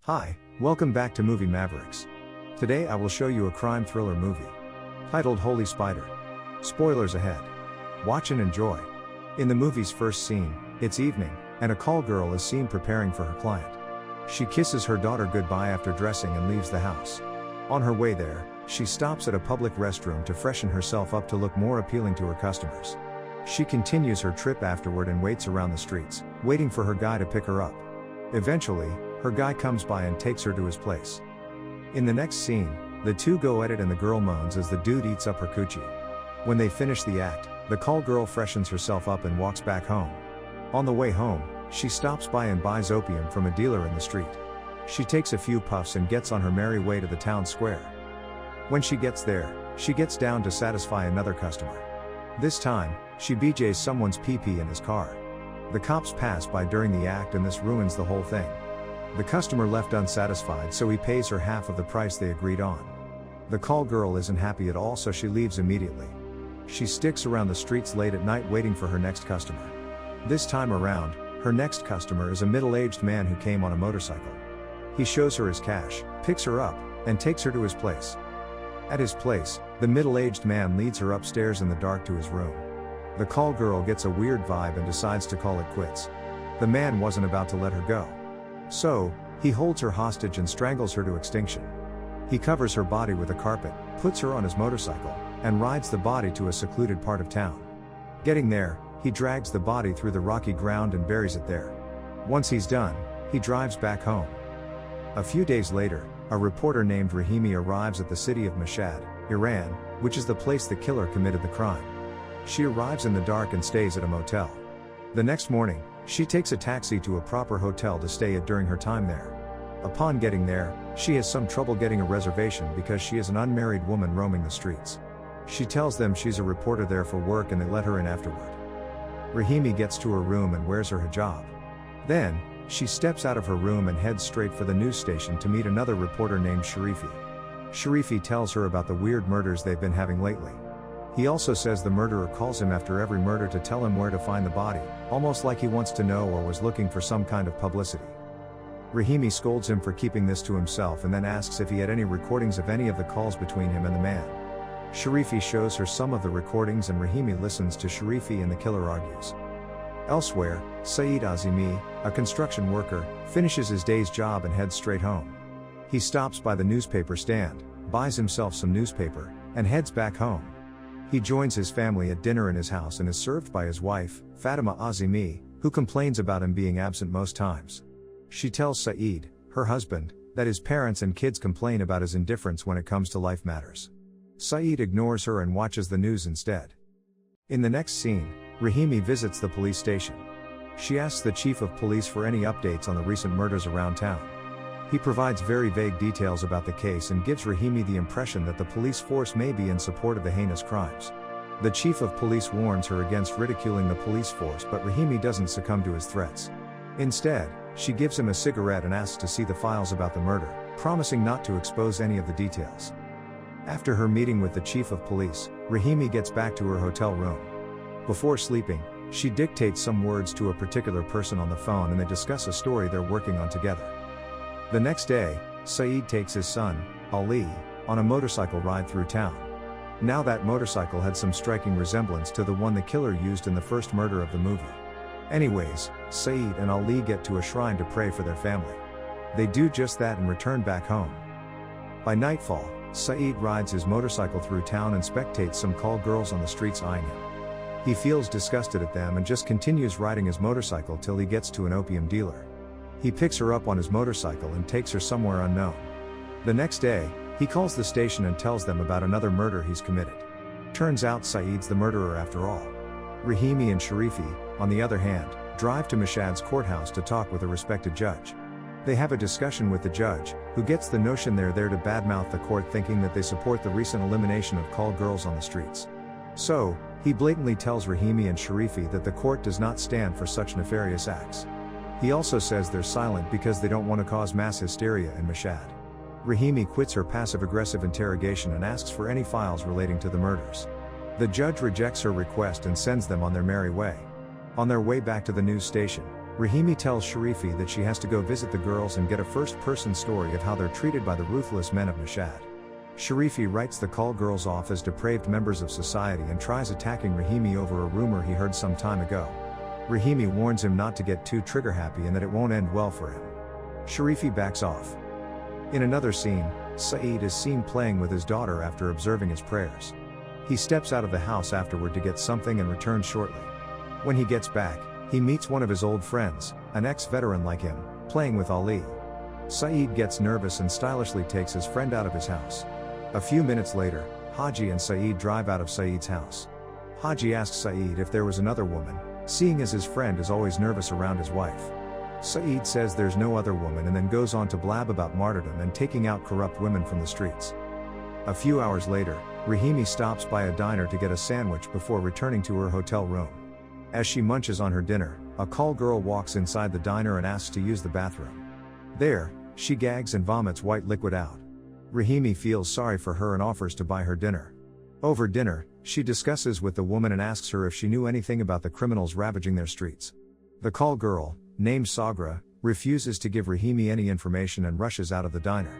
Hi, welcome back to MovieMavericks. Today I will show you a crime thriller movie titled Holy Spider. Spoilers ahead. Watch and enjoy. In the movie's first scene, it's evening, and a call girl is seen preparing for her client. She kisses her daughter goodbye after dressing and leaves the house. On her way there, she stops at a public restroom to freshen herself up to look more appealing to her customers. She continues her trip afterward and waits around the streets, waiting for her guy to pick her up. Eventually, her guy comes by and takes her to his place. In the next scene, the two go at it and the girl moans as the dude eats up her coochie. When they finish the act, the call girl freshens herself up and walks back home. On the way home, she stops by and buys opium from a dealer in the street. She takes a few puffs and gets on her merry way to the town square. When she gets there, she gets down to satisfy another customer. This time, she BJs someone's pee-pee in his car. The cops pass by during the act and this ruins the whole thing. The customer left unsatisfied, so he pays her half of the price they agreed on. The call girl isn't happy at all, so she leaves immediately. She sticks around the streets late at night waiting for her next customer. This time around, her next customer is a middle-aged man who came on a motorcycle. He shows her his cash, picks her up, and takes her to his place. At his place, the middle-aged man leads her upstairs in the dark to his room. The call girl gets a weird vibe and decides to call it quits. The man wasn't about to let her go. So, he holds her hostage and strangles her to extinction. He covers her body with a carpet, puts her on his motorcycle, and rides the body to a secluded part of town. Getting there, he drags the body through the rocky ground and buries it there. Once he's done, he drives back home. A few days later, a reporter named Ebrahimi arrives at the city of Mashhad, Iran, which is the place the killer committed the crime. She arrives in the dark and stays at a motel. The next morning, she takes a taxi to a proper hotel to stay at during her time there. Upon getting there, she has some trouble getting a reservation because she is an unmarried woman roaming the streets. She tells them she's a reporter there for work and they let her in afterward. Ebrahimi gets to her room and wears her hijab. Then, she steps out of her room and heads straight for the news station to meet another reporter named Sharifi. Sharifi tells her about the weird murders they've been having lately. He also says the murderer calls him after every murder to tell him where to find the body, almost like he wants to know or was looking for some kind of publicity. Ebrahimi scolds him for keeping this to himself and then asks if he had any recordings of any of the calls between him and the man. Sharifi shows her some of the recordings and Ebrahimi listens to Sharifi and the killer argues. Elsewhere, Saeed Azimi, a construction worker, finishes his day's job and heads straight home. He stops by the newspaper stand, buys himself some newspaper, and heads back home. He joins his family at dinner in his house and is served by his wife, Fatima Azimi, who complains about him being absent most times. She tells Saeed, her husband, that his parents and kids complain about his indifference when it comes to life matters. Saeed ignores her and watches the news instead. In the next scene, Ebrahimi visits the police station. She asks the chief of police for any updates on the recent murders around town. He provides very vague details about the case and gives Ebrahimi the impression that the police force may be in support of the heinous crimes. The chief of police warns her against ridiculing the police force, but Ebrahimi doesn't succumb to his threats. Instead, she gives him a cigarette and asks to see the files about the murder, promising not to expose any of the details. After her meeting with the chief of police, Ebrahimi gets back to her hotel room. Before sleeping, she dictates some words to a particular person on the phone and they discuss a story they're working on together. The next day, Saeed takes his son, Ali, on a motorcycle ride through town. Now that motorcycle had some striking resemblance to the one the killer used in the first murder of the movie. Anyways, Saeed and Ali get to a shrine to pray for their family. They do just that and return back home. By nightfall, Saeed rides his motorcycle through town and spectates some call girls on the streets eyeing him. He feels disgusted at them and just continues riding his motorcycle till he gets to an opium dealer. He picks her up on his motorcycle and takes her somewhere unknown. The next day, he calls the station and tells them about another murder he's committed. Turns out Saeed's the murderer after all. Ebrahimi and Sharifi, on the other hand, drive to Mashhad's courthouse to talk with a respected judge. They have a discussion with the judge, who gets the notion they're there to badmouth the court, thinking that they support the recent elimination of call girls on the streets. So, he blatantly tells Ebrahimi and Sharifi that the court does not stand for such nefarious acts. He also says they're silent because they don't want to cause mass hysteria in Mashhad. Ebrahimi quits her passive-aggressive interrogation and asks for any files relating to the murders. The judge rejects her request and sends them on their merry way. On their way back to the news station, Rahimi tells Sharifi that she has to go visit the girls and get a first-person story of how they're treated by the ruthless men of Mashhad. Sharifi writes the call girls off as depraved members of society and tries attacking Rahimi over a rumor he heard some time ago. Rahimi warns him not to get too trigger-happy and that it won't end well for him. Sharifi backs off. In another scene, Saeed is seen playing with his daughter after observing his prayers. He steps out of the house afterward to get something and returns shortly. When he gets back, he meets one of his old friends, an ex-veteran like him, playing with Ali. Saeed gets nervous and stylishly takes his friend out of his house. A few minutes later, Haji and Saeed drive out of Saeed's house. Haji asks Saeed if there was another woman, seeing as his friend is always nervous around his wife. Saeed says there's no other woman and then goes on to blab about martyrdom and taking out corrupt women from the streets. A few hours later, Rahimi stops by a diner to get a sandwich before returning to her hotel room. As she munches on her dinner, a call girl walks inside the diner and asks to use the bathroom. There, she gags and vomits white liquid out. Rahimi feels sorry for her and offers to buy her dinner. Over dinner, she discusses with the woman and asks her if she knew anything about the criminals ravaging their streets. The call girl, named Sagra, refuses to give Rahimi any information and rushes out of the diner.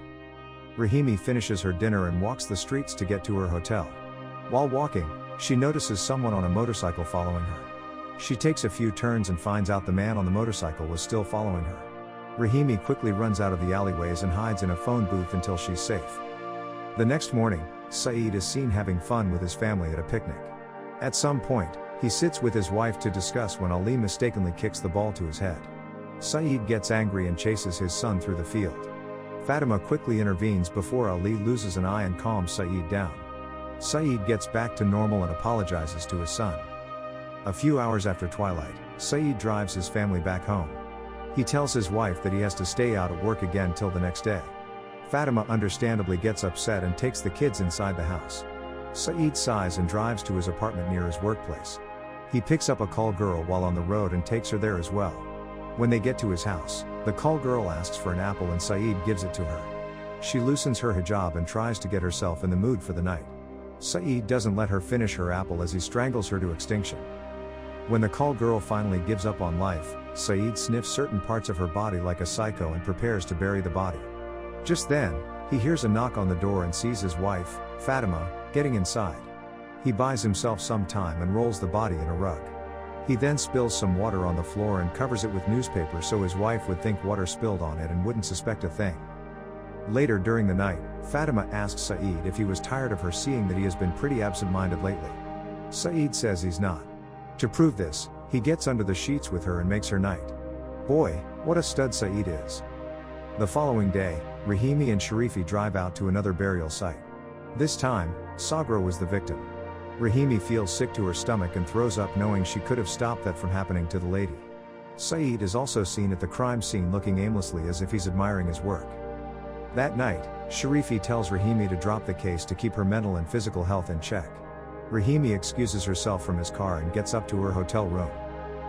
Rahimi finishes her dinner and walks the streets to get to her hotel. While walking, she notices someone on a motorcycle following her. She takes a few turns and finds out the man on the motorcycle was still following her. Rahimi quickly runs out of the alleyways and hides in a phone booth until she's safe. The next morning, Saeed is seen having fun with his family at a picnic. At some point, he sits with his wife to discuss when Ali mistakenly kicks the ball to his head. Saeed gets angry and chases his son through the field. Fatima quickly intervenes before Ali loses an eye and calms Saeed down. Saeed gets back to normal and apologizes to his son. A few hours after twilight, Saeed drives his family back home. He tells his wife that he has to stay out at work again till the next day. Fatima understandably gets upset and takes the kids inside the house. Saeed sighs and drives to his apartment near his workplace. He picks up a call girl while on the road and takes her there as well. When they get to his house, the call girl asks for an apple and Saeed gives it to her. She loosens her hijab and tries to get herself in the mood for the night. Saeed doesn't let her finish her apple as he strangles her to extinction. When the call girl finally gives up on life, Saeed sniffs certain parts of her body like a psycho and prepares to bury the body. Just then, he hears a knock on the door and sees his wife, Fatima, getting inside. He buys himself some time and rolls the body in a rug. He then spills some water on the floor and covers it with newspaper so his wife would think water spilled on it and wouldn't suspect a thing. Later during the night, Fatima asks Saeed if he was tired of her, seeing that he has been pretty absent-minded lately. Saeed says he's not. To prove this, he gets under the sheets with her and makes her night. Boy, what a stud Saeed is. The following day, Rahimi and Sharifi drive out to another burial site. This time, Sagra was the victim. Rahimi feels sick to her stomach and throws up, knowing she could have stopped that from happening to the lady. Saeed is also seen at the crime scene looking aimlessly as if he's admiring his work. That night, Sharifi tells Rahimi to drop the case to keep her mental and physical health in check. Rahimi excuses herself from his car and gets up to her hotel room.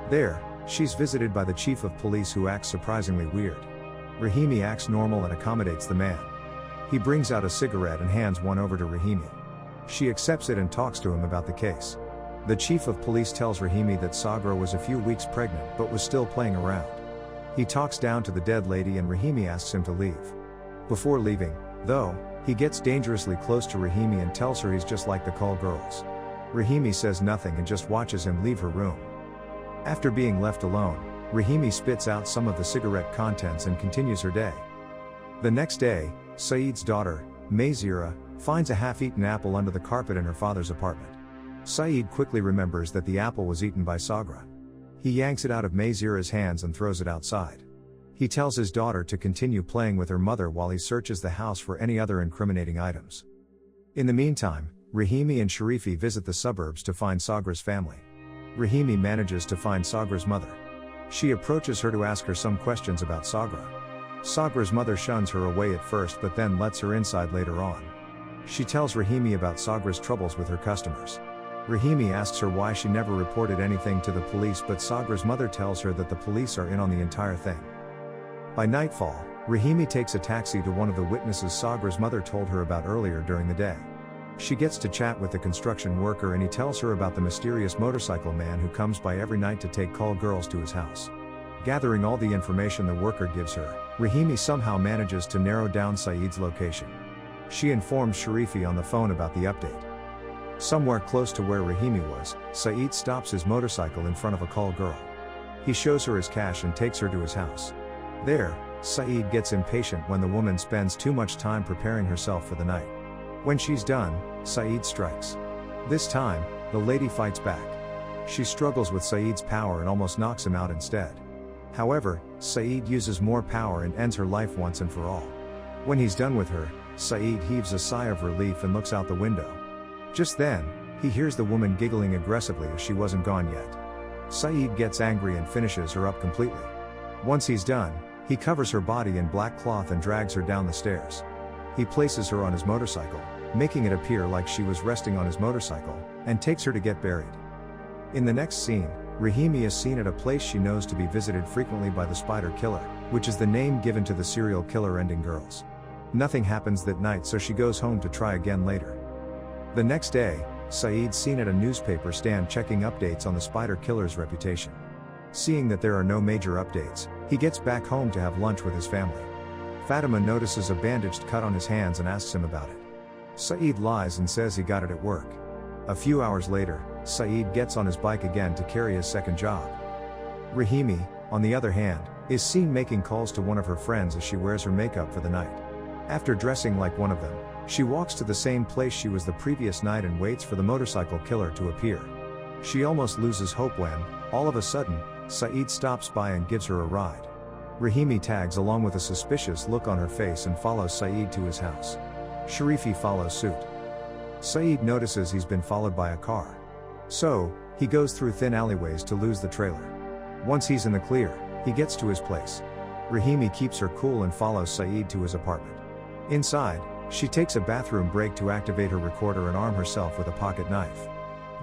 There, she's visited by the chief of police, who acts surprisingly weird. Rahimi acts normal and accommodates the man. He brings out a cigarette and hands one over to Rahimi. She accepts it and talks to him about the case. The chief of police tells Rahimi that Sagra was a few weeks pregnant but was still playing around. He talks down to the dead lady and Rahimi asks him to leave. Before leaving, though, he gets dangerously close to Rahimi and tells her he's just like the call girls. Rahimi says nothing and just watches him leave her room. After being left alone, Rahimi spits out some of the cigarette contents and continues her day. The next day, Saeed's daughter, Mayzira, finds a half-eaten apple under the carpet in her father's apartment. Saeed quickly remembers that the apple was eaten by Sagra. He yanks it out of Mayzira's hands and throws it outside. He tells his daughter to continue playing with her mother while he searches the house for any other incriminating items. In the meantime, Rahimi and Sharifi visit the suburbs to find Sagra's family. Rahimi manages to find Sagra's mother. She approaches her to ask her some questions about Sagra. Sagra's mother shuns her away at first but then lets her inside later on. She tells Rahimi about Sagra's troubles with her customers. Rahimi asks her why she never reported anything to the police, but Sagra's mother tells her that the police are in on the entire thing. By nightfall, Rahimi takes a taxi to one of the witnesses Sagra's mother told her about earlier during the day. She gets to chat with the construction worker and he tells her about the mysterious motorcycle man who comes by every night to take call girls to his house. Gathering all the information the worker gives her, Ebrahimi somehow manages to narrow down Saeed's location. She informs Sharifi on the phone about the update. Somewhere close to where Ebrahimi was, Saeed stops his motorcycle in front of a call girl. He shows her his cash and takes her to his house. There, Saeed gets impatient when the woman spends too much time preparing herself for the night. When she's done, Saeed strikes. This time, the lady fights back. She struggles with Saeed's power and almost knocks him out instead. However, Saeed uses more power and ends her life once and for all. When he's done with her, Saeed heaves a sigh of relief and looks out the window. Just then, he hears the woman giggling aggressively as she wasn't gone yet. Saeed gets angry and finishes her up completely. Once he's done, he covers her body in black cloth and drags her down the stairs. He places her on his motorcycle, making it appear like she was resting on his motorcycle, and takes her to get buried. In the next scene, Ebrahimi is seen at a place she knows to be visited frequently by the Spider Killer, which is the name given to the serial killer ending girls. Nothing happens that night, so she goes home to try again later. The next day, Saeed's seen at a newspaper stand checking updates on the Spider Killer's reputation. Seeing that there are no major updates, he gets back home to have lunch with his family. Fatima notices a bandaged cut on his hands and asks him about it. Saeed lies and says he got it at work. A few hours later, Saeed gets on his bike again to carry his second job. Ebrahimi, on the other hand, is seen making calls to one of her friends as she wears her makeup for the night. After dressing like one of them, she walks to the same place she was the previous night and waits for the motorcycle killer to appear. She almost loses hope when, all of a sudden, Saeed stops by and gives her a ride. Ebrahimi tags along with a suspicious look on her face and follows Saeed to his house. Sharifi follows suit. Saeed notices he's been followed by a car. So, he goes through thin alleyways to lose the trailer. Once he's in the clear, he gets to his place. Ebrahimi keeps her cool and follows Saeed to his apartment. Inside, she takes a bathroom break to activate her recorder and arm herself with a pocket knife.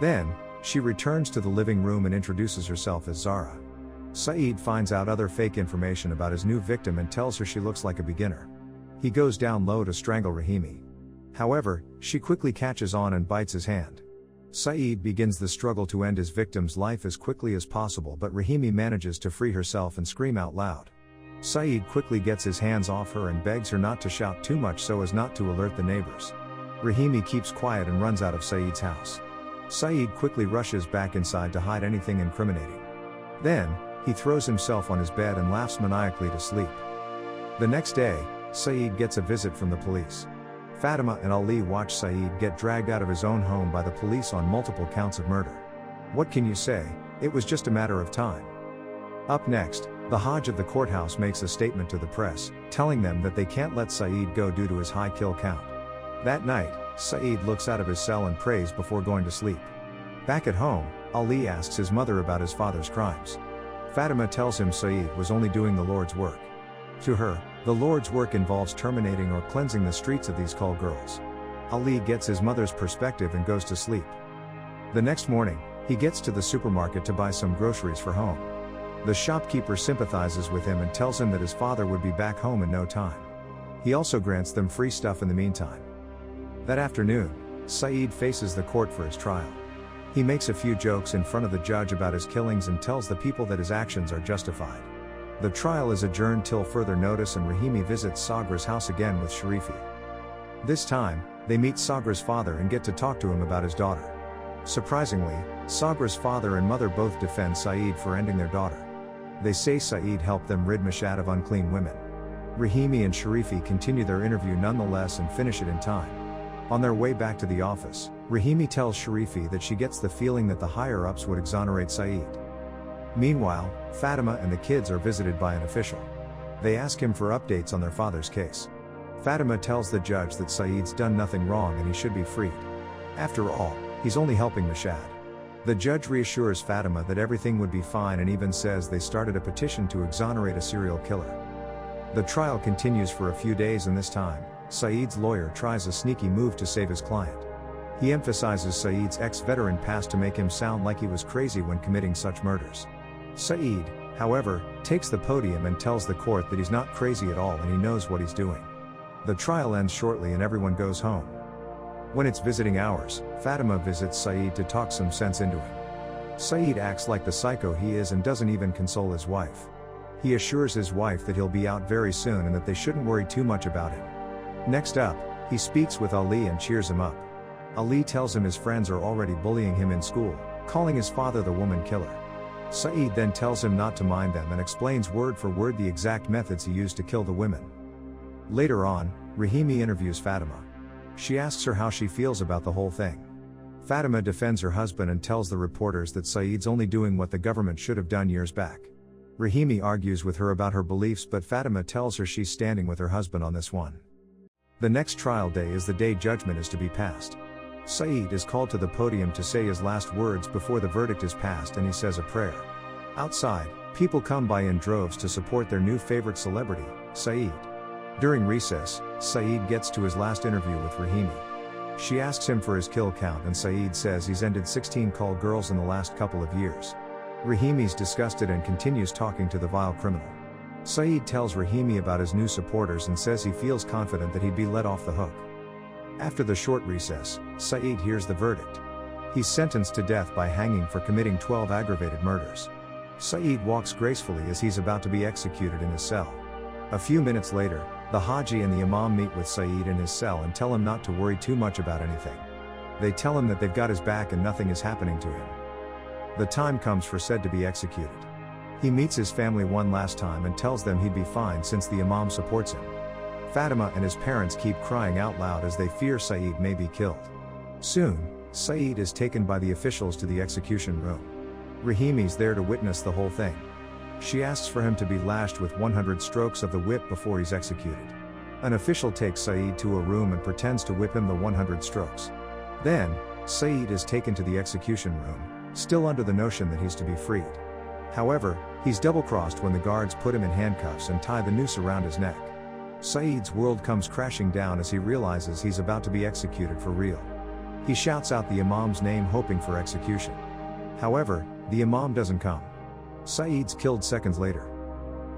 Then, she returns to the living room and introduces herself as Zara. Saeed finds out other fake information about his new victim and tells her she looks like a beginner. He goes down low to strangle Ebrahimi. However, she quickly catches on and bites his hand. Saeed begins the struggle to end his victim's life as quickly as possible, but Ebrahimi manages to free herself and scream out loud. Saeed quickly gets his hands off her and begs her not to shout too much so as not to alert the neighbors. Ebrahimi keeps quiet and runs out of Saeed's house. Saeed quickly rushes back inside to hide anything incriminating. Then, he throws himself on his bed and laughs maniacally to sleep. The next day, Saeed gets a visit from the police. Fatima and Ali watch Saeed get dragged out of his own home by the police on multiple counts of murder. What can you say? It was just a matter of time. Up next, the Hajj of the courthouse makes a statement to the press, telling them that they can't let Saeed go due to his high kill count. That night, Saeed looks out of his cell and prays before going to sleep. Back at home, Ali asks his mother about his father's crimes. Fatima tells him Saeed was only doing the Lord's work. To her, the Lord's work involves terminating or cleansing the streets of these call girls. Ali gets his mother's perspective and goes to sleep. The next morning, he gets to the supermarket to buy some groceries for home. The shopkeeper sympathizes with him and tells him that his father would be back home in no time. He also grants them free stuff in the meantime. That afternoon, Saeed faces the court for his trial. He makes a few jokes in front of the judge about his killings and tells the people that his actions are justified. The trial is adjourned till further notice, and Ebrahimi visits Sagra's house again with Sharifi. This time, they meet Sagra's father and get to talk to him about his daughter. Surprisingly, Sagra's father and mother both defend Saeed for ending their daughter. They say Saeed helped them rid Mashhad of unclean women. Ebrahimi and Sharifi continue their interview nonetheless and finish it in time. On their way back to the office, Ebrahimi tells Sharifi that she gets the feeling that the higher-ups would exonerate Saeed. Meanwhile, Fatima and the kids are visited by an official. They ask him for updates on their father's case. Fatima tells the judge that Saeed's done nothing wrong and he should be freed. After all, he's only helping Mashhad. The judge reassures Fatima that everything would be fine and even says they started a petition to exonerate a serial killer. The trial continues for a few days, and this time, Saeed's lawyer tries a sneaky move to save his client. He emphasizes Saeed's ex-veteran past to make him sound like he was crazy when committing such murders. Saeed, however, takes the podium and tells the court that he's not crazy at all and he knows what he's doing. The trial ends shortly and everyone goes home. When it's visiting hours, Fatima visits Saeed to talk some sense into him. Saeed acts like the psycho he is and doesn't even console his wife. He assures his wife that he'll be out very soon and that they shouldn't worry too much about him. Next up, he speaks with Ali and cheers him up. Ali tells him his friends are already bullying him in school, calling his father the woman killer. Saeed then tells him not to mind them and explains word for word the exact methods he used to kill the women. Later on, Ebrahimi interviews Fatima. She asks her how she feels about the whole thing. Fatima defends her husband and tells the reporters that Saeed's only doing what the government should have done years back. Ebrahimi argues with her about her beliefs, but Fatima tells her she's standing with her husband on this one. The next trial day is the day judgment is to be passed. Saeed is called to the podium to say his last words before the verdict is passed, and he says a prayer. Outside, people come by in droves to support their new favorite celebrity, Saeed. During recess, Saeed gets to his last interview with Ebrahimi. She asks him for his kill count and Saeed says he's ended 16 call girls in the last couple of years. Ebrahimi's disgusted and continues talking to the vile criminal. Saeed tells Ebrahimi about his new supporters and says he feels confident that he'd be let off the hook. After the short recess, Saeed hears the verdict. He's sentenced to death by hanging for committing 12 aggravated murders. Saeed walks gracefully as he's about to be executed in his cell. A few minutes later, the Haji and the Imam meet with Saeed in his cell and tell him not to worry too much about anything. They tell him that they've got his back and nothing is happening to him. The time comes for Said to be executed. He meets his family one last time and tells them he'd be fine since the Imam supports him. Fatima and his parents keep crying out loud as they fear Saeed may be killed. Soon, Saeed is taken by the officials to the execution room. Ebrahimi's there to witness the whole thing. She asks for him to be lashed with 100 strokes of the whip before he's executed. An official takes Saeed to a room and pretends to whip him the 100 strokes. Then, Saeed is taken to the execution room, still under the notion that he's to be freed. However, he's double-crossed when the guards put him in handcuffs and tie the noose around his neck. Saeed's world comes crashing down as he realizes he's about to be executed for real. He shouts out the Imam's name hoping for execution. However, the Imam doesn't come. Saeed's killed seconds later.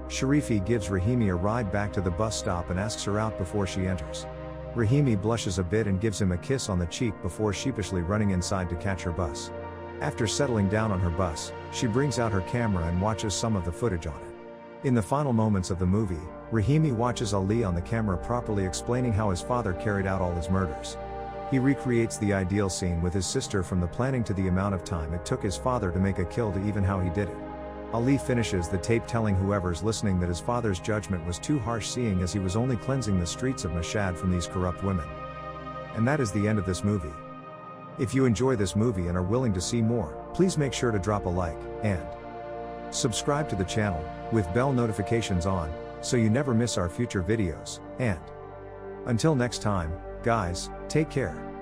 Sharifi gives Ebrahimi a ride back to the bus stop and asks her out before she enters. Ebrahimi blushes a bit and gives him a kiss on the cheek before sheepishly running inside to catch her bus. After settling down on her bus, she brings out her camera and watches some of the footage on it. In the final moments of the movie, Ebrahimi watches Ali on the camera properly explaining how his father carried out all his murders. He recreates the ideal scene with his sister, from the planning to the amount of time it took his father to make a kill to even how he did it. Ali finishes the tape telling whoever's listening that his father's judgment was too harsh, seeing as he was only cleansing the streets of Mashhad from these corrupt women. And that is the end of this movie. If you enjoy this movie and are willing to see more, please make sure to drop a like, and subscribe to the channel, with bell notifications on, so you never miss our future videos, and until next time, guys, take care.